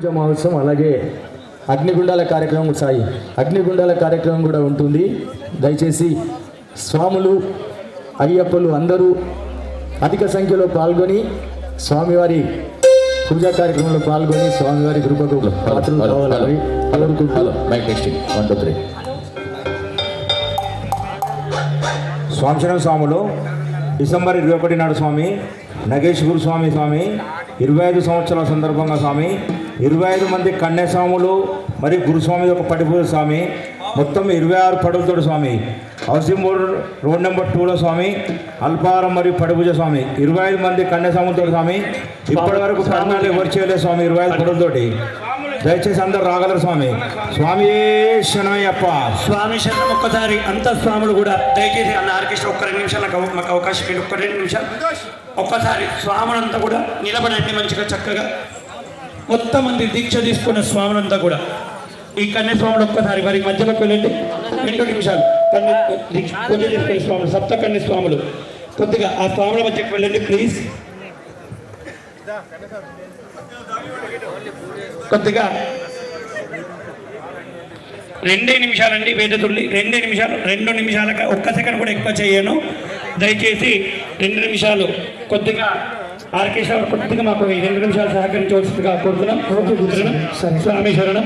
పూజ మహోత్సవం అలాగే అగ్నిగుండాల కార్యక్రమం సాయి అగ్నిగుండాల కార్యక్రమం కూడా ఉంటుంది. దయచేసి స్వాములు అయ్యప్పలు అందరూ అధిక సంఖ్యలో పాల్గొని స్వామివారి పూజా కార్యక్రమంలో పాల్గొని స్వామివారి కృపకు పాత్రలు కావాలని స్వామిశరణం స్వాములు డిసెంబర్ 21 నాడు స్వామి నగేష్ గురుస్వామి 25 సంవత్సరాల సందర్భంగా స్వామి 25 మంది కన్యాస్వాములు మరియు గురుస్వామి ఒక పడిపూజ స్వామి మొత్తం 26 పడుగుతోడు స్వామి హౌసింగ్ బోర్డు రోడ్ నెంబర్ 2లో స్వామి అల్పారం మరియు పడిపూజ స్వామి 25 మంది కన్యాస్వాములతో స్వామి ఇప్పటి వరకు పర్ణాలు ఎవరు చేయలేదు స్వామి 25 పడుగులతోటి. దయచేసి అందరు రాగలరు స్వామి. స్వామి శరణమయ్యప్ప. స్వామి శరణం. ఒక్కసారి అంత స్వాములు కూడా దయచేసి అన్న ఆర్కెస్ట్రా ఒక్క 2 నిమిషాలు మాకు అవకాశం ఇవ్వండి. ఒక్క 2 నిమిషాలు ఒక్కసారి స్వాములంతా కూడా నిలబడండి మంచిగా చక్కగా. మొత్తం మంది దీక్ష తీసుకున్న స్వాములంతా కూడా ఈ కన్యాస్వాములు ఒక్కసారి వారి మధ్యలోకి వెళ్ళండి. 2 నిమిషాలు పూజ చేసుకునే స్వాములు సప్త కన్యాస్వాములు కొద్దిగా ఆ స్వాముల మధ్యకి వెళ్ళండి ప్లీజ్. కొద్దిగా 2 నిమిషాలండి వేదతుల్లి 2 నిమిషాలు 2 నిమిషాలకు ఒక్క సెకండ్ కూడా ఎక్కువ చేయను దయచేసి. 2 నిమిషాలు కొద్దిగా ఆర్కెస్ట్రా కొద్దిగా మాకు 2 నిమిషాలు సహకరించవలసిందిగా కోరుతున్నాం. స్వామి శరణం.